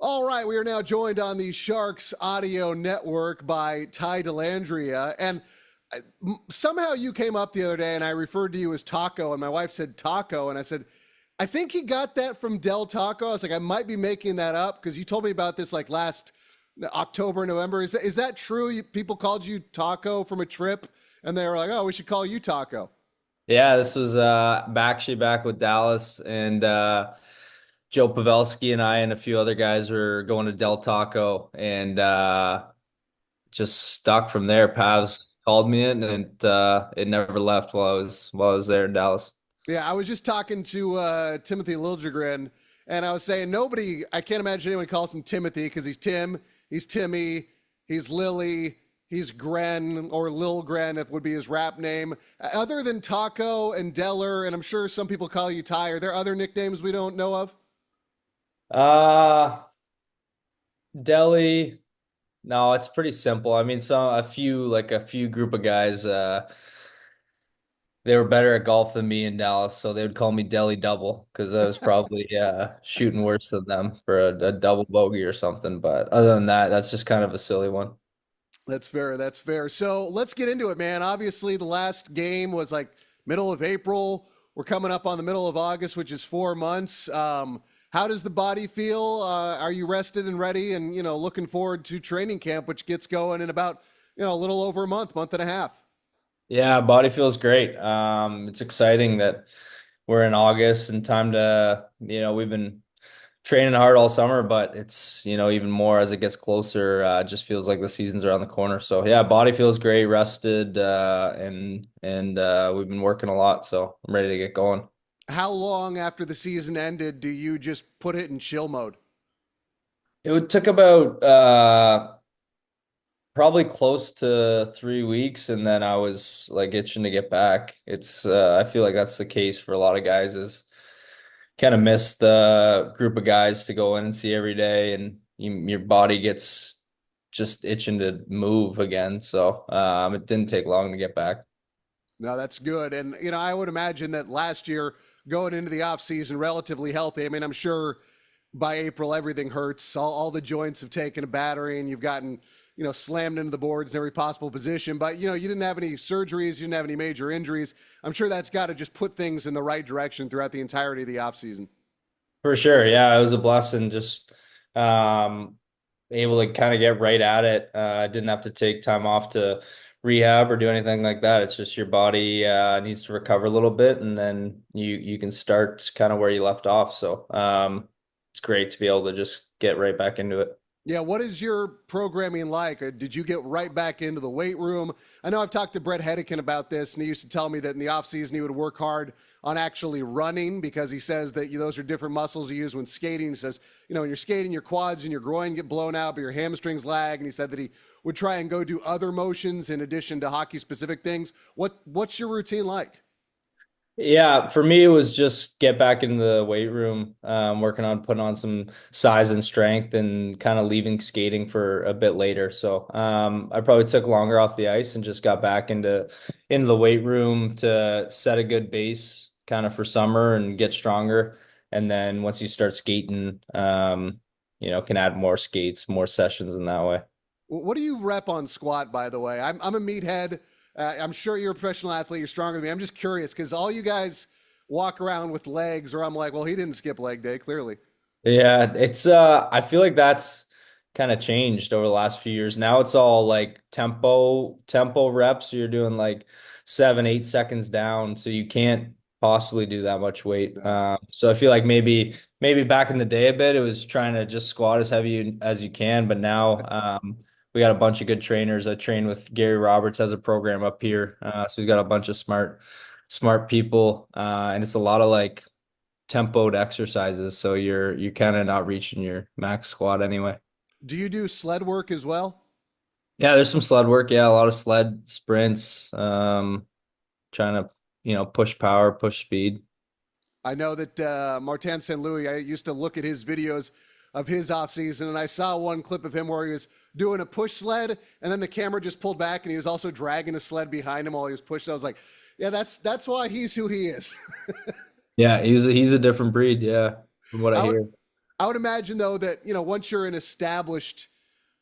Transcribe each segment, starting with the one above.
All right, we are now joined on the Sharks Audio Network by Ty Dellandrea. And somehow you came up the other day and I referred to you as Taco, and my wife said Taco. And I said, I think he got that from Del Taco. I was like, I might be making that up because you told me about this like last October, November. Is that true? People called you Taco from a trip and they were like, oh, we should call you Taco. Yeah, this was actually back with Dallas and Joe Pavelski and I and a few other guys were going to Del Taco and just stuck from there. Pavs called me in and it never left while I was there in Dallas. Yeah, I was just talking to Timothy Liljegren, and I was saying I can't imagine anyone calls him Timothy because he's Tim, he's Timmy, he's Lily, he's Gren, or Lil Gren, if would be his rap name. Other than Taco and Deller, and I'm sure some people call you Ty, are there other nicknames we don't know of? Uh Delhi, no, it's pretty simple. I mean, a few group of guys they were better at golf than me in Dallas, so they would call me Delhi Double because I was probably shooting worse than them for a double bogey or something. But other than that, that's just kind of a silly one. That's fair. That's fair. So let's get into it, man. Obviously, the last game was like middle of April. We're coming up on the middle of August, which is 4 months. How does the body feel? Are you rested and ready? And looking forward to training camp, which gets going in about a little over a month and a half. Yeah, body feels great. It's exciting that we're in August and time to, we've been training hard all summer, but it's, even more as it gets closer. It just feels like the season's around the corner. So yeah, body feels great, rested, and we've been working a lot, so I'm ready to get going. How long after the season ended do you just put it in chill mode? Took about probably close to 3 weeks, and then I was like itching to get back. I feel like that's the case for a lot of guys is kind of miss the group of guys to go in and see every day, and your body gets just itching to move again. So it didn't take long to get back. No, that's good. And, I would imagine that last year going into the offseason relatively healthy. I mean, I'm sure by April everything hurts. All the joints have taken a battery and you've gotten, slammed into the boards in every possible position. But, you didn't have any surgeries, you didn't have any major injuries. I'm sure that's got to just put things in the right direction throughout the entirety of the offseason. For sure. Yeah, it was a blessing just um, able to kind of get right at it. I didn't have to take time off to rehab or do anything like that. It's just your body needs to recover a little bit, and then you can start kind of where you left off. So it's great to be able to just get right back into it. Yeah, what is your programming like? Did you get right back into the weight room? I know I've talked to Brett Hedican about this, and he used to tell me that in the offseason he would work hard on actually running because he says that those are different muscles you use when skating. He says, when you're skating, your quads and your groin get blown out, but your hamstrings lag. And he said that he would try and go do other motions in addition to hockey-specific things. What's your routine like? Yeah, for me, it was just get back in the weight room, working on putting on some size and strength and kind of leaving skating for a bit later. So I probably took longer off the ice and just got back into the weight room to set a good base kind of for summer and get stronger. And then once you start skating, can add more skates, more sessions in that way. What do you rep on squat, by the way? I'm a meathead. I'm sure you're a professional athlete. You're stronger than me. I'm just curious because all you guys walk around with legs, or I'm like, well, he didn't skip leg day, clearly. Yeah, it's I feel like that's kind of changed over the last few years. Now it's all like tempo reps. So you're doing like 7, 8 seconds down, so you can't possibly do that much weight. So I feel like maybe back in the day a bit, it was trying to just squat as heavy as you can, but now we got a bunch of good trainers. I train with Gary Roberts has a program up here, so he's got a bunch of smart people, and it's a lot of like tempoed exercises, so you're kind of not reaching your max squat anyway. Do you do sled work as well? Yeah, there's some sled work. Yeah, a lot of sled sprints. Trying to push power, push speed. I know that Martin St. Louis, I used to look at his videos of his offseason, and I saw one clip of him where he was doing a push sled, and then the camera just pulled back, and he was also dragging a sled behind him while he was pushing. I was like, yeah, that's why he's who he is. Yeah, he's a different breed. Yeah, from what I How hear. I would imagine though that, once you're an established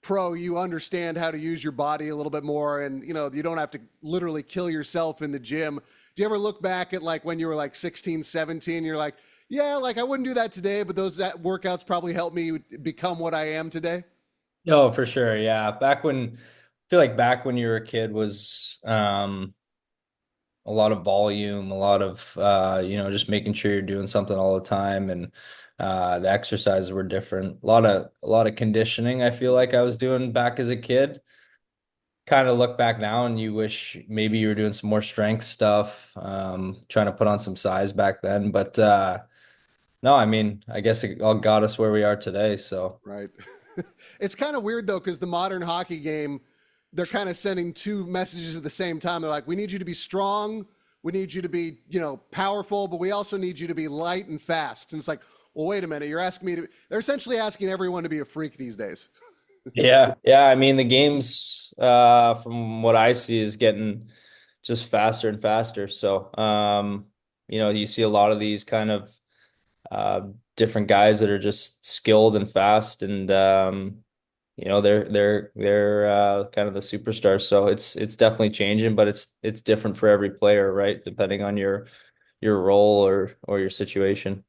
pro, you understand how to use your body a little bit more, and you don't have to literally kill yourself in the gym. Do you ever look back at like when you were like 16, 17, you're like, yeah, like I wouldn't do that today, but that workouts probably helped me become what I am today? Oh, for sure. Yeah. I feel like back when you were a kid was a lot of volume, a lot of just making sure you're doing something all the time, and the exercises were different. A lot of conditioning I feel like I was doing back as a kid. Kind of look back now and you wish maybe you were doing some more strength stuff, trying to put on some size back then. But no, I mean, I guess it all got us where we are today. So Right. It's kind of weird though, because the modern hockey game, they're kind of sending two messages at the same time. They're like, we need you to be strong, we need you to be, powerful, but we also need you to be light and fast. And it's like, well, wait a minute, you're asking me to. They're essentially asking everyone to be a freak these days. yeah, yeah. I mean, the game's from what I see is getting just faster and faster. So you see a lot of these kind of uh, different guys that are just skilled and fast, and they're kind of the superstars. So it's definitely changing, but it's different for every player, right? Depending on your role or your situation.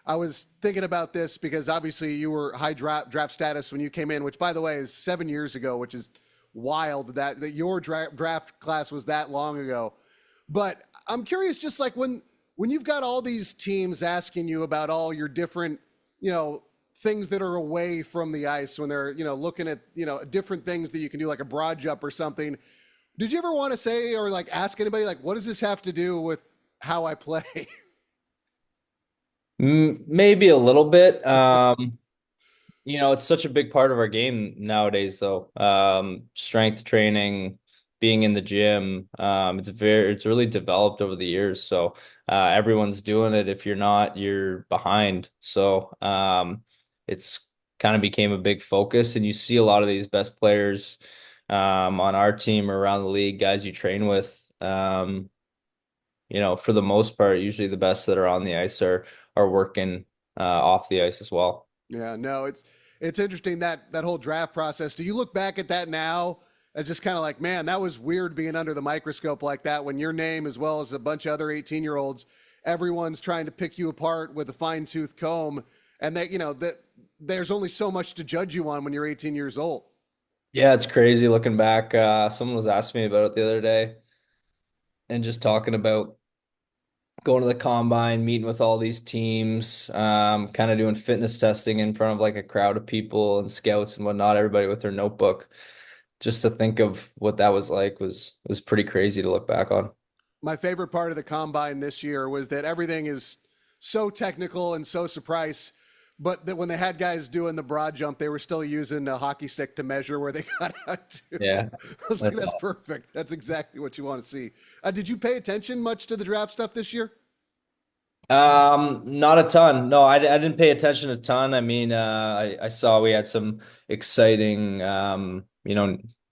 I was thinking about this because obviously you were high draft status when you came in, which by the way is 7 years ago, which is wild that your draft class was that long ago. But I'm curious, just like when you've got all these teams asking you about all your different, things that are away from the ice when they're, looking at, different things that you can do, like a broad jump or something. Did you ever want to say or like ask anybody like, what does this have to do with how I play? Maybe a little bit. It's such a big part of our game nowadays, though. Strength training, being in the gym, it's really developed over the years. So everyone's doing it. If you're not, you're behind. So it's kind of became a big focus, and you see a lot of these best players on our team or around the league, guys you train with. For the most part, usually the best that are on the ice are working off the ice as well. Yeah, no, it's interesting that whole draft process. Do you look back at that now as just kind of like, man, that was weird being under the microscope like that when your name, as well as a bunch of other 18-year-olds, everyone's trying to pick you apart with a fine-tooth comb, and that there's only so much to judge you on when you're 18 years old. Yeah, it's crazy looking back. Someone was asking me about it the other day and just talking about going to the combine, meeting with all these teams, kind of doing fitness testing in front of like a crowd of people and scouts and whatnot, everybody with their notebook. Just to think of what that was like was pretty crazy to look back on. My favorite part of the combine this year was that everything is so technical and so surprise, but that when they had guys doing the broad jump, they were still using a hockey stick to measure where they got out to. Yeah. I was like, that's perfect. That's exactly what you want to see. Did you pay attention much to the draft stuff this year? Not a ton. No, I didn't pay attention a ton. I mean, I saw we had some exciting,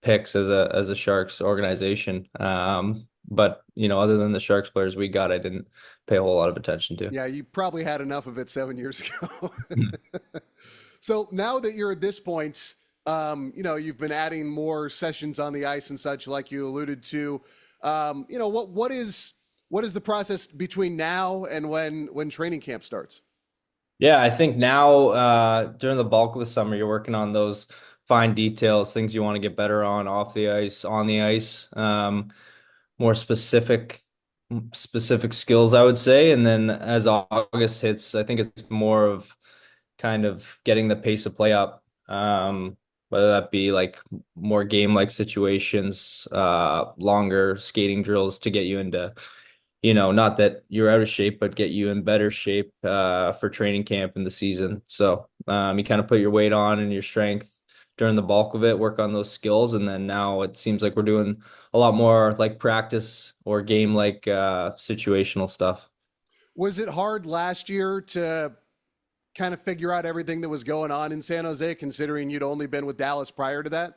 picks as a Sharks organization. But other than the Sharks players we got, I didn't pay a whole lot of attention to. Yeah, you probably had enough of it 7 years ago. Hmm. So now that you're at this point, you've been adding more sessions on the ice and such, like you alluded to. What is the process between now and when training camp starts? Yeah, I think now during the bulk of the summer, you're working on those fine details, things you want to get better on off the ice, on the ice, more specific skills, I would say. And then as August hits, I think it's more of kind of getting the pace of play up, whether that be like more game-like situations, longer skating drills to get you into not that you're out of shape, but get you in better shape for training camp in the season. So you kind of put your weight on and your strength during the bulk of it, work on those skills, and then now it seems like we're doing a lot more like practice or game like situational stuff. Was it hard last year to kind of figure out everything that was going on in San Jose, considering you'd only been with Dallas prior to that?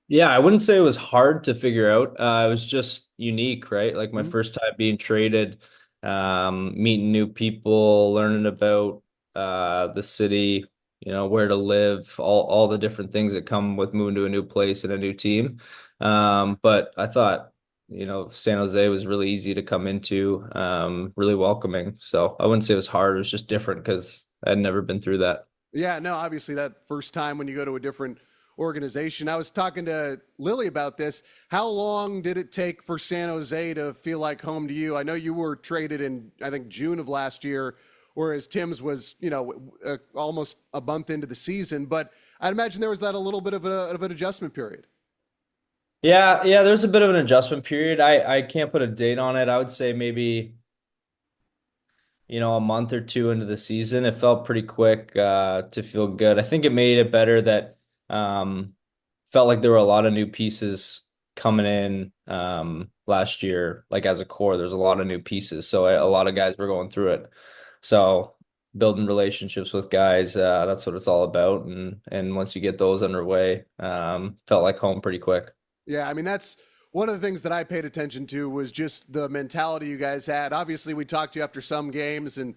Yeah, I wouldn't say it was hard to figure out. It was just unique, right? Like my Mhm. first time being traded, meeting new people, learning about the city, where to live, all the different things that come with moving to a new place and a new team. But I thought, San Jose was really easy to come into, really welcoming. So I wouldn't say it was hard. It was just different because I had never been through that. Yeah, no, obviously that first time when you go to a different organization. I was talking to Lily about this. How long did it take for San Jose to feel like home to you? I know you were traded in, I think, June of last year, whereas Tim's was, almost a month into the season. But I'd imagine there was that a little bit of an adjustment period. Yeah, there's a bit of an adjustment period. I can't put a date on it. I would say maybe, a month or two into the season. It felt pretty quick to feel good. I think it made it better that felt like there were a lot of new pieces coming in last year, like as a core. There's a lot of new pieces, so a lot of guys were going through it. So building relationships with guys, that's what it's all about. And once you get those underway, felt like home pretty quick. Yeah, I mean that's one of the things that I paid attention to was just the mentality you guys had. Obviously, we talked to you after some games, and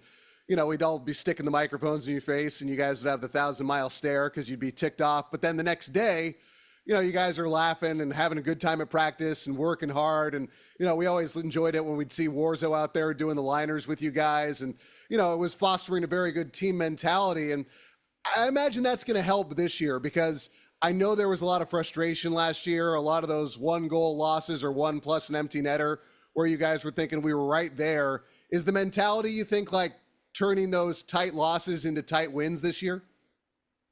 we'd all be sticking the microphones in your face, and you guys would have the 1,000-mile stare because you'd be ticked off. But then the next day, you guys are laughing and having a good time at practice and working hard. And, we always enjoyed it when we'd see Warzo out there doing the liners with you guys. And, it was fostering a very good team mentality. And I imagine that's going to help this year because I know there was a lot of frustration last year, a lot of those 1-goal losses or 1 plus an empty netter where you guys were thinking we were right there. Is the mentality, you think, like turning those tight losses into tight wins this year?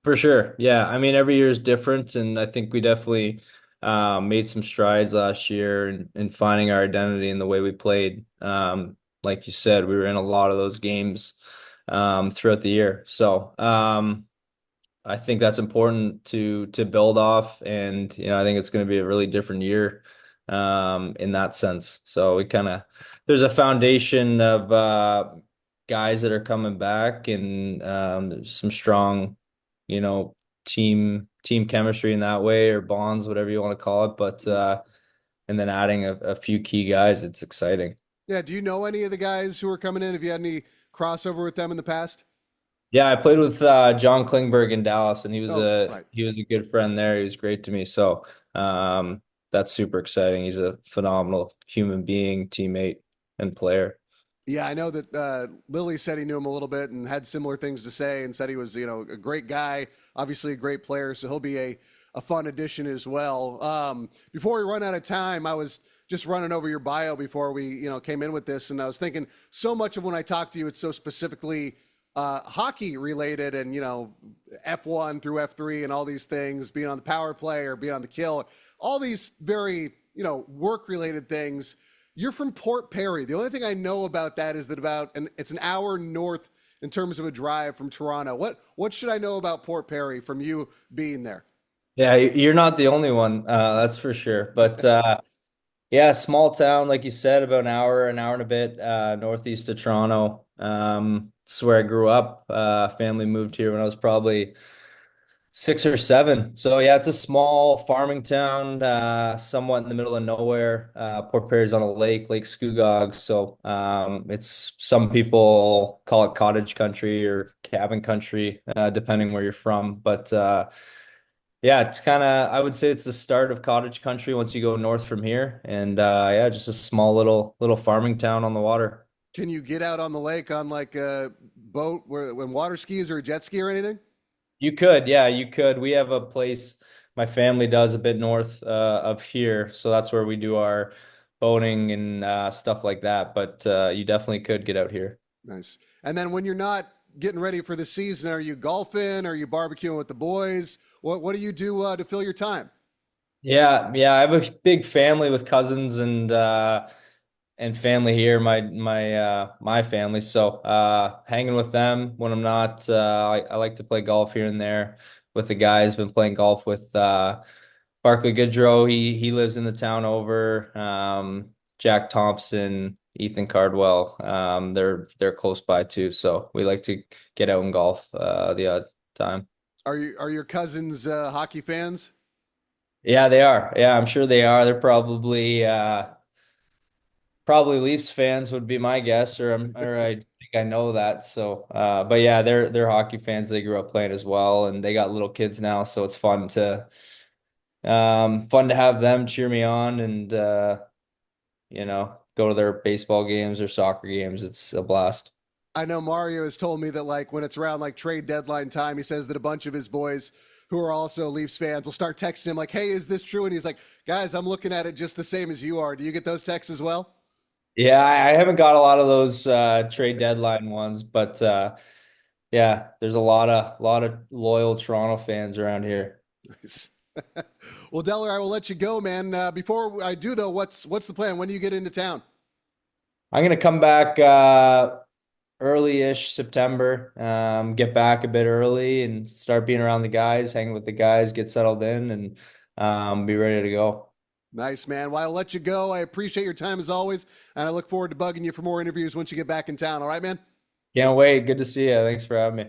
For sure. Yeah. I mean, every year is different. And I think we definitely made some strides last year in finding our identity in the way we played. Like you said, we were in a lot of those games throughout the year. So I think that's important to build off. And, I think it's going to be a really different year in that sense. So there's a foundation of guys that are coming back and there's some strong you know, team chemistry in that way or bonds, whatever you want to call it. But and then adding a few key guys, it's exciting. Yeah. Do you know any of the guys who are coming in? Have you had any crossover with them in the past? Yeah, I played with John Klingberg in Dallas, and Oh, right. he was a good friend there. He was great to me. So that's super exciting. He's a phenomenal human being, teammate, and player. Yeah, I know that Lily said he knew him a little bit and had similar things to say and said he was, a great guy, obviously a great player. So he'll be a fun addition as well. Before we run out of time, I was just running over your bio before we, came in with this. And I was thinking so much of when I talk to you, it's so specifically hockey related and, F1 through F3 and all these things, being on the power play or being on the kill, all these very, work related things. You're from Port Perry. The only thing I know about that is that it's an hour north in terms of a drive from Toronto. What should I know about Port Perry from you being there? Yeah, you're not the only one, that's for sure. But yeah, small town, like you said, about an hour and a bit northeast of Toronto. It's where I grew up. Family moved here when I was probably 6 or 7. So yeah, it's a small farming town, somewhat in the middle of nowhere. Port Perry's on a lake, Lake Scugog. So it's some people call it cottage country or cabin country, depending where you're from. But yeah, it's I would say it's the start of cottage country once you go north from here. And yeah, just a small little farming town on the water. Can you get out on the lake on like a boat when water skis or a jet ski or anything? You could, yeah, you could. We have a place my family does a bit north of here, so that's where we do our boating and stuff like that. But you definitely could get out here. Nice. And then when you're not getting ready for the season, are you golfing? Are you barbecuing with the boys? What do you do to fill your time? Yeah, I have a big family with cousins and family here, my family. So hanging with them when I'm not I like to play golf here and there with the guys. Been playing golf with Barkley Goodrow. He lives in the town over. Jack Thompson, Ethan Cardwell. They're close by too. So we like to get out and golf the odd time. Are your cousins hockey fans? Yeah, they are. Yeah, I'm sure they are. They're probably Leafs fans would be my guess, or I think think I know that. So, but yeah, they're hockey fans. They grew up playing as well, and they got little kids now, so it's fun to have them cheer me on and go to their baseball games or soccer games. It's a blast. I know Mario has told me that like when it's around like trade deadline time, he says that a bunch of his boys who are also Leafs fans will start texting him like, "Hey, is this true?" And he's like, "Guys, I'm looking at it just the same as you are." Do you get those texts as well? Yeah, I haven't got a lot of those trade deadline ones, but yeah, there's a lot of loyal Toronto fans around here. Nice. Well, Deller, I will let you go, man. Before I do though, what's the plan? When do you get into town? I'm gonna come back early-ish September, get back a bit early and start being around the guys, hanging with the guys, get settled in, and be ready to go. Nice, man. Well, I'll let you go. I appreciate your time as always, and I look forward to bugging you for more interviews once you get back in town. All right, man? Can't wait. Good to see you. Thanks for having me.